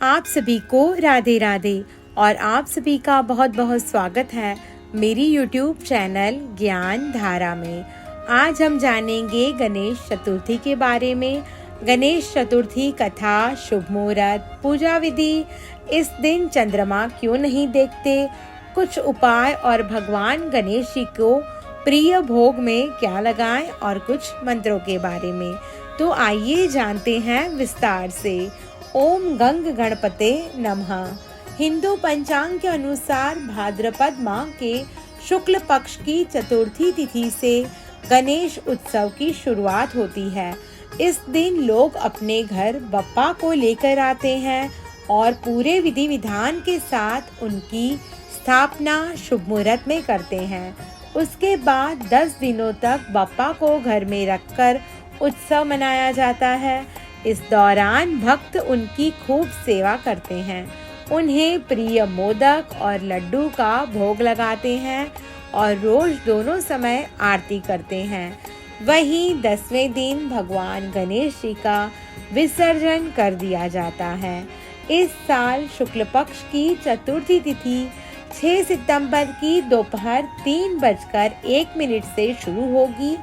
आप सभी को राधे राधे और आप सभी का बहुत बहुत स्वागत है मेरी YouTube चैनल ज्ञान धारा में। आज हम जानेंगे गणेश चतुर्थी के बारे में। गणेश चतुर्थी कथा, शुभ मुहूर्त, पूजा विधि, इस दिन चंद्रमा क्यों नहीं देखते, कुछ उपाय और भगवान गणेश जी को प्रिय भोग में क्या लगाएं और कुछ मंत्रों के बारे में। तो आइए जानते हैं विस्तार से। ओम गंग गणपते नमः। हिंदू पंचांग के अनुसार भाद्रपद माह के शुक्ल पक्ष की चतुर्थी तिथि से गणेश उत्सव की शुरुआत होती है। इस दिन लोग अपने घर बप्पा को लेकर आते हैं और पूरे विधि विधान के साथ उनकी स्थापना शुभ मुहूर्त में करते हैं। उसके बाद 10 दिनों तक बप्पा को घर में रखकर उत्सव मनाया जाता है। इस दौरान भक्त उनकी खूब सेवा करते हैं, उन्हें प्रिय मोदक और लड्डू का भोग लगाते हैं और रोज दोनों समय आरती करते हैं। वहीं 10वें दिन भगवान गणेश जी का विसर्जन कर दिया जाता है। इस साल शुक्ल पक्ष की चतुर्थी तिथि 6 सितंबर की दोपहर 3:01 से शुरू होगी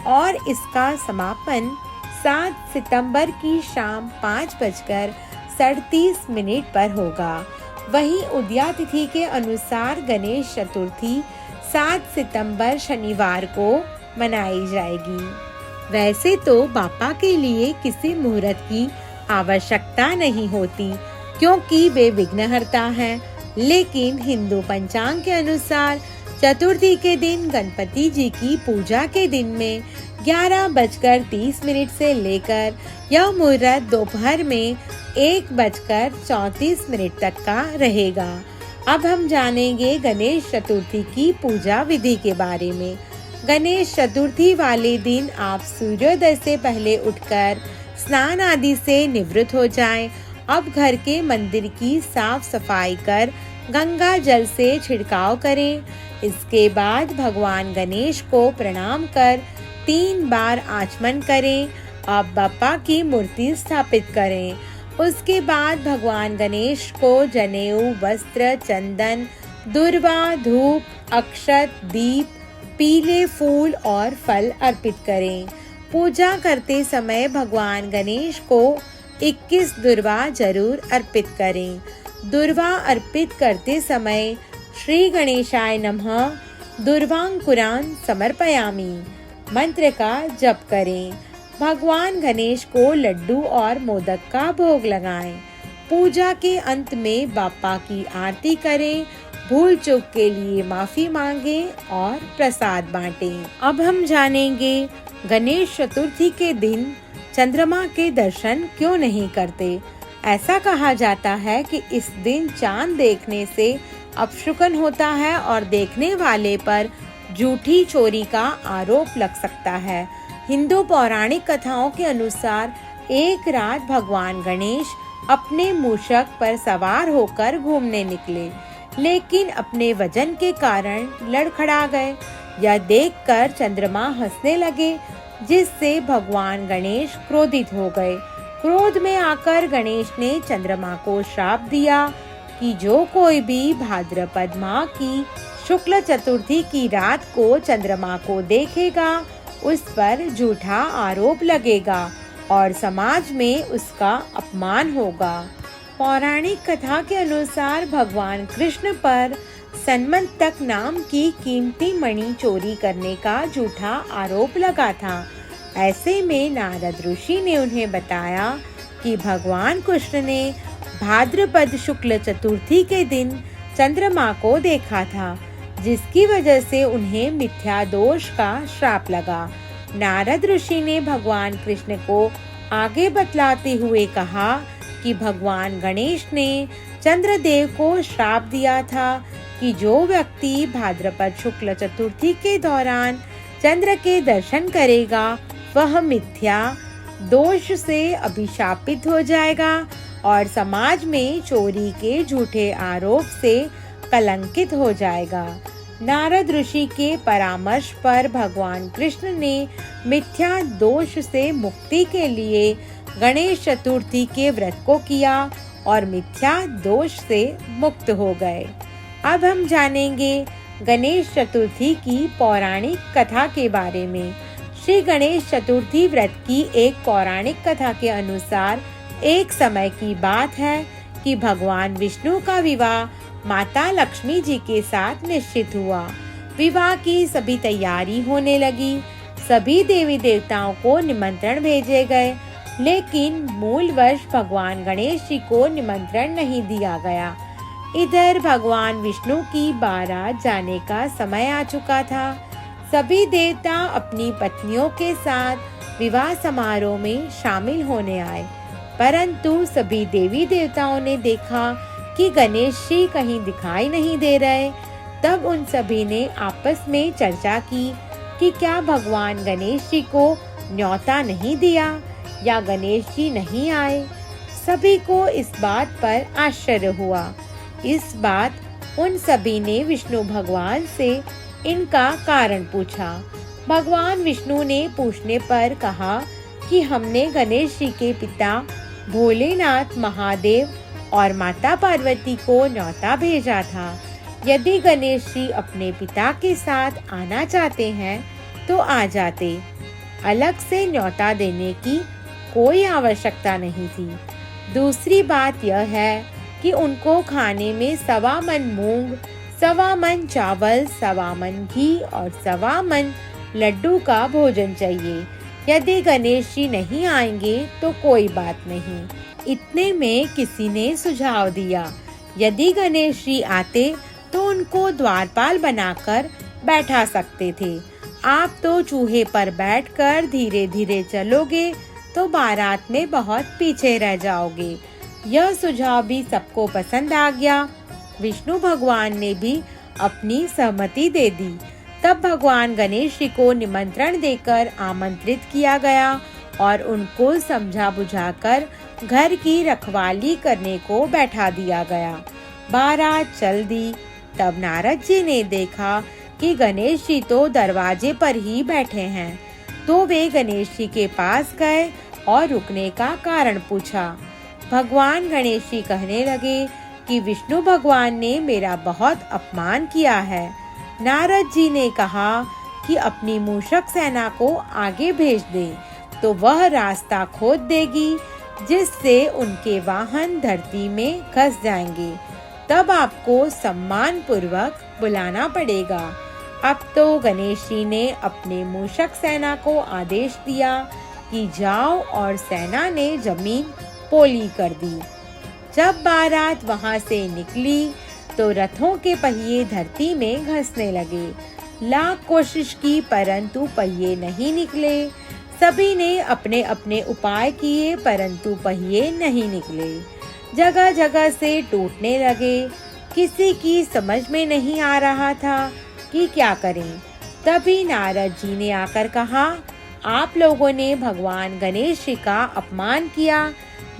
और इसका समापन 7 सितंबर की शाम 5:37 पर होगा। वहीं उदया तिथि के अनुसार गणेश चतुर्थी 7 सितंबर शनिवार को मनाई जाएगी। वैसे तो बापा के लिए किसी मुहूर्त की आवश्यकता नहीं होती क्योंकि वे विघ्नहर्ता हैं, लेकिन हिंदू पंचांग के अनुसार चतुर्थी के दिन गणपति जी की पूजा के दिन में 11:30 से लेकर यह मुहूर्त दोपहर में 1:34 तक का रहेगा। अब हम जानेंगे गणेश चतुर्थी की पूजा विधि के बारे में। गणेश चतुर्थी वाले दिन आप सूर्योदय से पहले उठकर स्नान आदि से निवृत्त हो जाएं। अब घर के मंदिर की साफ सफाई कर गंगा जल से छिड़काव करें। इसके बाद भगवान गणेश को प्रणाम कर 3 बार आचमन करें। अब बप्पा की मूर्ति स्थापित करें। उसके बाद भगवान गणेश को जनेऊ, वस्त्र, चंदन, दुर्वा, धूप, अक्षत, दीप, पीले फूल और फल अर्पित करें। पूजा करते समय भगवान गणेश को 21 दुर्वा जरूर अर्पित करें। दुर्वा अर्पित करते समय श्री गणेशाय नमः दुर्वांकुरान समर्पयामि मंत्र का जप करें। भगवान गणेश को लड्डू और मोदक का भोग लगाएं। पूजा के अंत में बापा की आरती करें। भूल चूक के लिए माफी मांगें और प्रसाद बांटें। अब हम जानेंगे गणेश चतुर्थी के दिन चंद्रमा के दर्शन क्यों नहीं करते। ऐसा कहा जाता है कि इस दिन चांद देखने से अपशकुन होता है और देखने वाले पर झूठी चोरी का आरोप लग सकता है। हिंदू पौराणिक कथाओं के अनुसार एक रात भगवान गणेश अपने मूषक पर सवार होकर घूमने निकले, लेकिन अपने वजन के कारण लड़खड़ा गए। यह देखकर चंद्रमा हंसने लगे, जिससे भगवान गणेश क्रोधित हो गए। क्रोध में आकर गणेश ने चंद्रमा को श्राप दिया कि जो कोई भी भाद्रपद माह की शुक्ल चतुर्थी की रात को चंद्रमा को देखेगा, उस पर झूठा आरोप लगेगा और समाज में उसका अपमान होगा। पौराणिक कथा के अनुसार भगवान कृष्ण पर सन्मंतक नाम की कीमती मणि चोरी करने का झूठा आरोप लगा था। ऐसे में नारद ऋषि ने उन्हें बताया कि भगवान कृष्ण ने भाद्रपद शुक्ल चतुर्थी के दिन चंद्रमा को देखा था, जिसकी वजह से उन्हें मिथ्या दोष का श्राप लगा। नारद ऋषि ने भगवान कृष्ण को आगे बतलाते हुए कहा कि भगवान गणेश ने चंद्रदेव को श्राप दिया था कि जो व्यक्ति भाद्रपद शुक्ल चतुर्थी के दौरान चंद्र के दर्शन करेगा, वह मिथ्या दोष से अभिशापित हो जाएगा और समाज में चोरी के झूठे आरोप से कलंकित हो जाएगा। नारद ऋषि के परामर्श पर भगवान कृष्ण ने मिथ्या दोष से मुक्ति के लिए गणेश चतुर्थी के व्रत को किया और मिथ्या दोष से मुक्त हो गए। अब हम जानेंगे गणेश चतुर्थी की पौराणिक कथा के बारे में। श्री गणेश चतुर्थी व्रत की एक पौराणिक कथा के अनुसार एक समय की बात है कि भगवान विष्णु का विवाह माता लक्ष्मी जी के साथ निश्चित हुआ। विवाह की सभी तैयारी होने लगी। सभी देवी देवताओं को निमंत्रण भेजे गए, लेकिन मूलवश भगवान गणेश जी को निमंत्रण नहीं दिया गया। इधर भगवान विष्णु की बारात जाने का समय आ चुका था। सभी देवता अपनी पत्नियों के साथ विवाह समारोह में शामिल होने आए, परंतु सभी देवी देवताओं ने देखा कि गणेश जी कहीं दिखाई नहीं दे रहे। तब उन सभी ने आपस में चर्चा की कि क्या भगवान गणेश जी को न्योता नहीं दिया या गणेश जी नहीं आए। सभी को इस बात पर आश्चर्य हुआ। इस बात उन सभी ने विष्णु भगवान से इनका कारण पूछा। भगवान विष्णु ने पूछने पर कहा कि हमने गणेश जी के पिता भोलेनाथ महादेव और माता पार्वती को न्योता भेजा था। यदि गणेश जी अपने पिता के साथ आना चाहते हैं तो आ जाते। अलग से न्योता देने की कोई आवश्यकता नहीं थी। दूसरी बात यह है कि उनको खाने में 1.25 मन मूंग, 1.25 मन चावल, 1.25 मन घी और 1.25 मन लड्डू का भोजन चाहिए। यदि गणेश जी नहीं आएंगे तो कोई बात नहीं। इतने में किसी ने सुझाव दिया, यदि गणेश जी आते तो उनको द्वारपाल बनाकर बैठा सकते थे। आप तो चूहे पर बैठकर धीरे धीरे चलोगे तो बारात में बहुत पीछे रह जाओगे। यह सुझाव भी सबको पसंद आ गया। विष्णु भगवान ने भी अपनी सहमति दे दी। तब भगवान गणेश जी को निमंत्रण देकर आमंत्रित किया गया और उनको समझा बुझाकर घर की रखवाली करने को बैठा दिया गया। बारात चल दी। तब नारद जी ने देखा कि गणेश जी तो दरवाजे पर ही बैठे हैं, तो वे गणेश जी के पास गए और रुकने का कारण पूछा। भगवान गणेश जी कहने लगे कि विष्णु भगवान ने मेरा बहुत अपमान किया है। नारद जी ने कहा कि अपनी मूषक सेना को आगे भेज दे, तो वह रास्ता खोद देगी जिससे उनके वाहन धरती में घस जाएंगे। तब आपको सम्मान पूर्वक बुलाना पड़ेगा। अब तो गणेश जी ने अपने मूषक सेना को आदेश दिया कि जाओ, और सेना ने जमीन पोली कर दी। जब बारात वहां से निकली तो रथों के पहिए धरती में घसने लगे। लाख कोशिश की परंतु पहिए नहीं निकले। सभी ने अपने अपने उपाय किए परंतु पहिए नहीं निकले। जगह जगह से टूटने लगे। किसी की समझ में नहीं आ रहा था कि क्या करें। तभी नारद जी ने आकर कहा, आप लोगों ने भगवान गणेश जी का अपमान किया,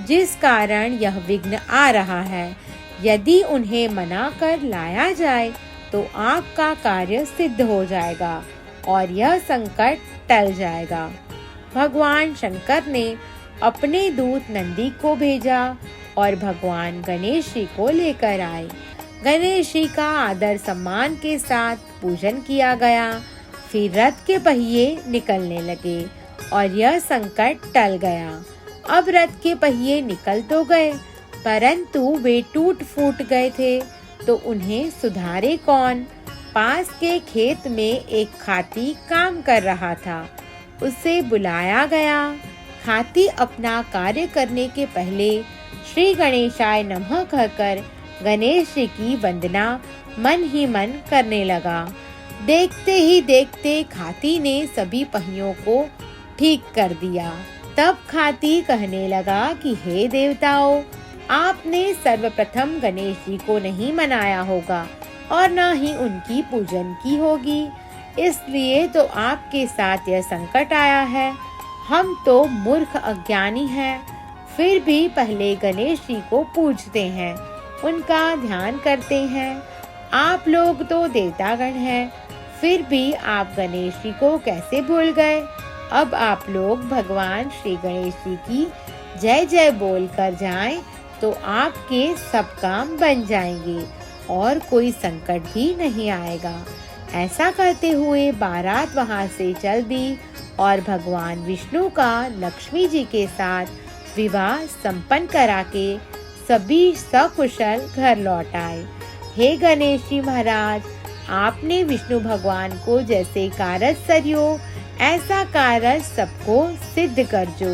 जिस कारण यह विघ्न आ रहा है। यदि उन्हें मना कर लाया जाए तो आपका कार्य सिद्ध हो जाएगा और यह संकट टल जाएगा। भगवान शंकर ने अपने दूत नंदी को भेजा और भगवान गणेश जी को लेकर आए। गणेश जी का आदर सम्मान के साथ पूजन किया गया। फिर रथ के पहिए निकलने लगे और यह संकट टल गया। अब रथ के पहिए निकल तो गए, परंतु वे टूट फूट गए थे, तो उन्हें सुधारे कौन। पास के खेत में एक खाती काम कर रहा था। उसे बुलाया गया। खाती अपना कार्य करने के पहले श्री गणेशाय नमः कहकर गणेश जी की वंदना मन ही मन करने लगा। देखते ही देखते खाती ने सभी पहियों को ठीक कर दिया। तब खाती कहने लगा कि हे देवताओं, आपने सर्वप्रथम गणेश जी को नहीं मनाया होगा और न ही उनकी पूजन की होगी, इसलिए तो आपके साथ यह संकट आया है। हम तो मूर्ख अज्ञानी हैं, फिर भी पहले गणेश जी को पूजते हैं, उनका ध्यान करते हैं। आप लोग तो देवतागण हैं, फिर भी आप गणेश जी को कैसे भूल गए। अब आप लोग भगवान श्री गणेश जी की जय जय बोल कर जाएं तो आपके सब काम बन जाएंगे और कोई संकट भी नहीं आएगा। ऐसा करते हुए बारात वहां से चल दी और भगवान विष्णु का लक्ष्मी जी के साथ विवाह संपन्न करा के सभी सकुशल घर लौट आए। हे गणेश जी महाराज, आपने विष्णु भगवान को जैसे कारज सरियो ऐसा कारज सबको सिद्ध कर जो।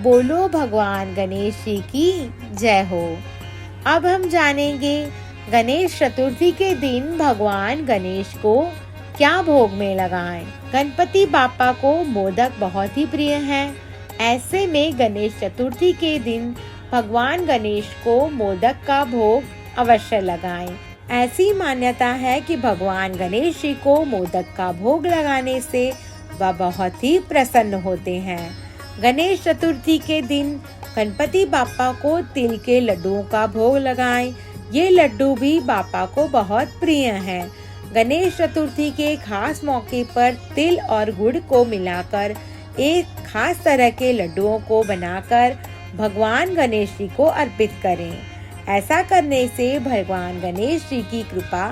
बोलो भगवान गणेश जी की जय हो। अब हम जानेंगे गणेश चतुर्थी के दिन भगवान गणेश को क्या भोग में लगाएं। गणपति बापा को मोदक बहुत ही प्रिय हैं। ऐसे में गणेश चतुर्थी के दिन भगवान गणेश को मोदक का भोग अवश्य लगाएं। ऐसी मान्यता है कि भगवान गणेश जी को मोदक का भोग लगाने से वह बहुत ही प्रसन्न होते हैं। गणेश चतुर्थी के दिन गणपति बापा को तिल के लड्डुओं का भोग लगाएं। ये लड्डू भी बापा को बहुत प्रिय हैं। गणेश चतुर्थी के खास मौके पर तिल और गुड़ को मिलाकर एक खास तरह के लड्डुओं को बनाकर भगवान गणेश जी को अर्पित करें। ऐसा करने से भगवान गणेश जी की कृपा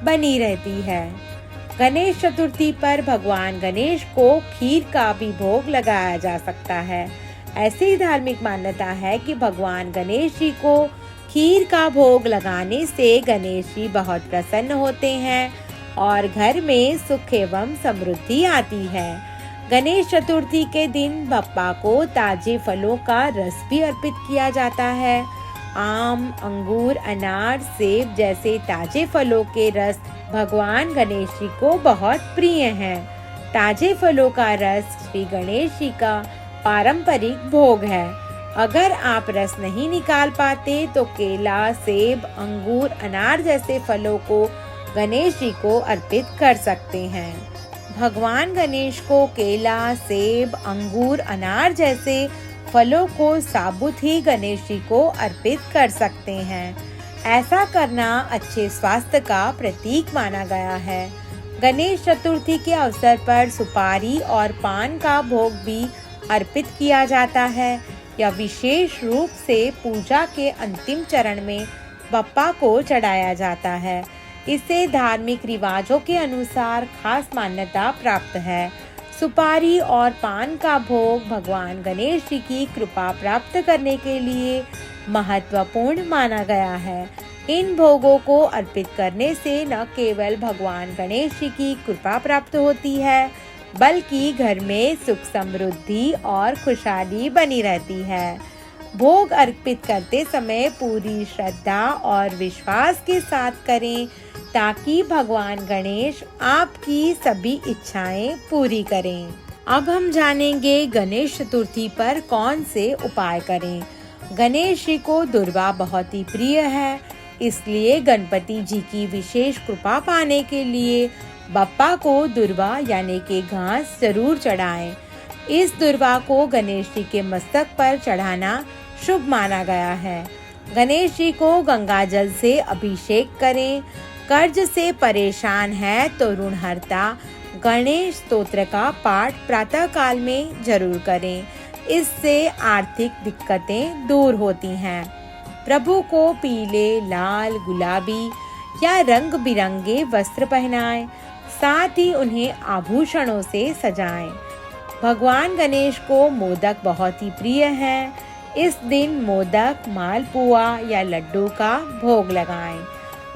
बनी रहती है। गणेश चतुर्थी पर भगवान गणेश को खीर का भी भोग लगाया जा सकता है। ऐसी धार्मिक मान्यता है कि भगवान गणेश जी को खीर का भोग लगाने से गणेश जी बहुत प्रसन्न होते हैं और घर में सुख एवं समृद्धि आती है। गणेश चतुर्थी के दिन बप्पा को ताजे फलों का रस भी अर्पित किया जाता है। आम, अंगूर, अनार, सेब जैसे ताजे फलों के रस भगवान गणेश जी को बहुत प्रिय हैं। ताजे फलों का रस श्री गणेश जी का पारंपरिक भोग है। अगर आप रस नहीं निकाल पाते तो केला, सेब, अंगूर, अनार जैसे फलों को गणेश जी को अर्पित कर सकते हैं। भगवान गणेश को केला, सेब, अंगूर, अनार जैसे फलों को साबुत ही गणेश जी को अर्पित कर सकते हैं। ऐसा करना अच्छे स्वास्थ्य का प्रतीक माना गया है। गणेश चतुर्थी के अवसर पर सुपारी और पान का भोग भी अर्पित किया जाता है। यह विशेष रूप से पूजा के अंतिम चरण में बप्पा को चढ़ाया जाता है। इसे धार्मिक रिवाजों के अनुसार खास मान्यता प्राप्त है। सुपारी और पान का भोग भगवान गणेश जी की कृपा प्राप्त करने के लिए महत्वपूर्ण माना गया है। इन भोगों को अर्पित करने से न केवल भगवान गणेश जी की कृपा प्राप्त होती है, बल्कि घर में सुख समृद्धि और खुशहाली बनी रहती है। भोग अर्पित करते समय पूरी श्रद्धा और विश्वास के साथ करें ताकि भगवान गणेश आपकी सभी इच्छाएं पूरी करें। अब हम जानेंगे गणेश चतुर्थी पर कौन से उपाय करें। गणेश जी को दुर्वा बहुत ही प्रिय है, इसलिए गणपति जी की विशेष कृपा पाने के लिए बप्पा को दुर्वा यानी कि घास जरूर चढ़ाएं। इस दुर्वा को गणेश जी के मस्तक पर चढ़ाना शुभ माना गया है। गणेश जी को गंगा जल से अभिषेक करें। कर्ज से परेशान है तो ऋणहर्ता गणेश स्तोत्र का पाठ प्रातः काल में जरूर करें। इससे आर्थिक दिक्कतें दूर होती हैं। प्रभु को पीले, लाल, गुलाबी या रंग बिरंगे वस्त्र पहनाएं, साथ ही उन्हें आभूषणों से सजाएं। भगवान गणेश को मोदक बहुत ही प्रिय हैं। इस दिन मोदक, मालपुआ या लड्डू का भोग लगाएं।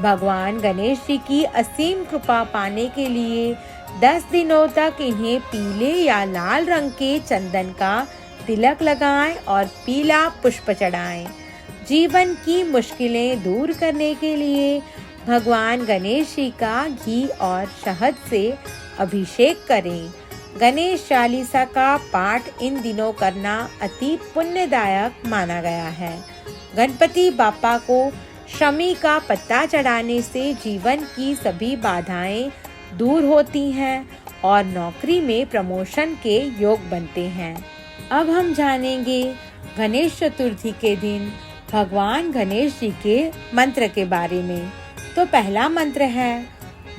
भगवान गणेश जी की असीम कृपा पाने के लिए 10 दिनों तक इन्हें पीले या लाल रंग के चंदन का तिलक लगाएं और पीला पुष्प चढ़ाएं। जीवन की मुश्किलें दूर करने के लिए भगवान गणेश जी का घी और शहद से अभिषेक करें। गणेश चालीसा का पाठ इन दिनों करना अति पुण्यदायक माना गया है। गणपति बापा को शमी का पत्ता चढ़ाने से जीवन की सभी बाधाएं दूर होती हैं और नौकरी में प्रमोशन के योग बनते हैं। अब हम जानेंगे गणेश चतुर्थी के दिन भगवान गणेश जी के मंत्र के बारे में। तो पहला मंत्र है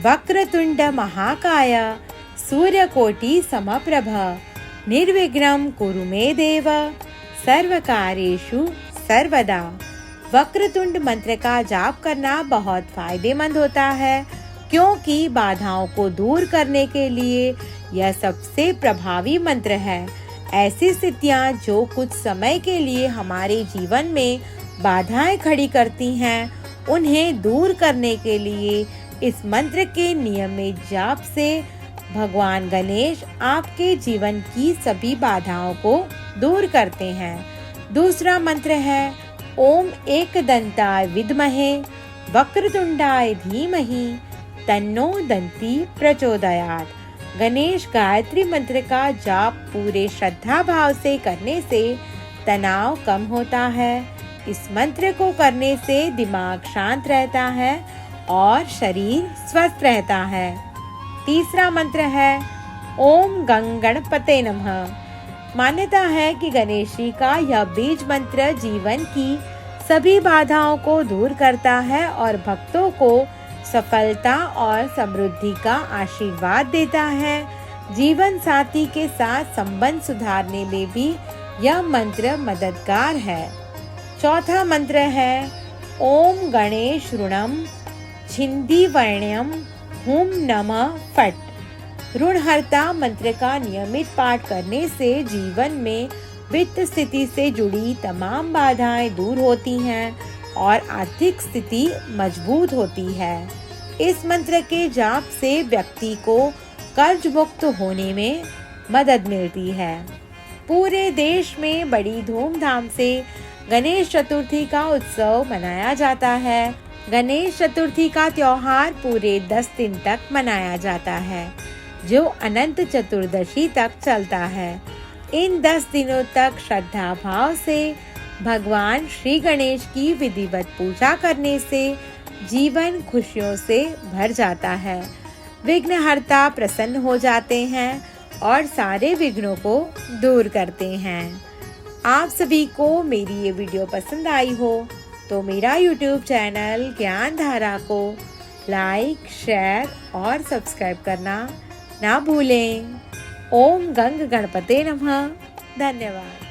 वक्रतुंड महाकाय सूर्यकोटि समप्रभ निर्विघ्नं कुरु मे देव सर्वकार्येषु सर्वदा। वक्रतुंड मंत्र का जाप करना बहुत फायदेमंद होता है, क्योंकि बाधाओं को दूर करने के लिए यह सबसे प्रभावी मंत्र है। ऐसी स्थितियां जो कुछ समय के लिए हमारे जीवन में बाधाएं खड़ी करती हैं, उन्हें दूर करने के लिए इस मंत्र के नियमित जाप से भगवान गणेश आपके जीवन की सभी बाधाओं को दूर करते हैं। दूसरा मंत्र है ओम एकदंताय विद्महे वक्रतुंडाय धीमहि तन्नो दंती प्रचोदयात्। गणेश गायत्री मंत्र का जाप पूरे श्रद्धा भाव से करने से तनाव कम होता है। इस मंत्र को करने से दिमाग शांत रहता है और शरीर स्वस्थ रहता है। तीसरा मंत्र है ओम गं गणपते नमः। मान्यता है कि गणेश जी का यह बीज मंत्र जीवन की सभी बाधाओं को दूर करता है और भक्तों को सफलता और समृद्धि का आशीर्वाद देता है। जीवन साथी के साथ संबंध सुधारने में भी यह मंत्र मददगार है। चौथा मंत्र है ओम गणेश ऋणम छिंदी वर्ण्यम हुम नमः फट। ऋणहर्ता मंत्र का नियमित पाठ करने से जीवन में वित्त स्थिति से जुड़ी तमाम बाधाएं दूर होती हैं और आर्थिक स्थिति मजबूत होती है। इस मंत्र के जाप से व्यक्ति को कर्ज मुक्त होने में मदद मिलती है। पूरे देश में बड़ी धूमधाम से गणेश चतुर्थी का उत्सव मनाया जाता है। गणेश चतुर्थी का त्योहार पूरे 10 दिन तक मनाया जाता है, जो अनंत चतुर्दशी तक चलता है। इन 10 दिनों तक श्रद्धा भाव से भगवान श्री गणेश की विधिवत पूजा करने से जीवन खुशियों से भर जाता है। विघ्नहर्ता प्रसन्न हो जाते हैं और सारे विघ्नों को दूर करते हैं। आप सभी को मेरी ये वीडियो पसंद आई हो तो मेरा YouTube चैनल ज्ञान धारा को लाइक, शेयर और सब्सक्राइब करना ना भूलें। ओम गंग गणपते नमः। धन्यवाद।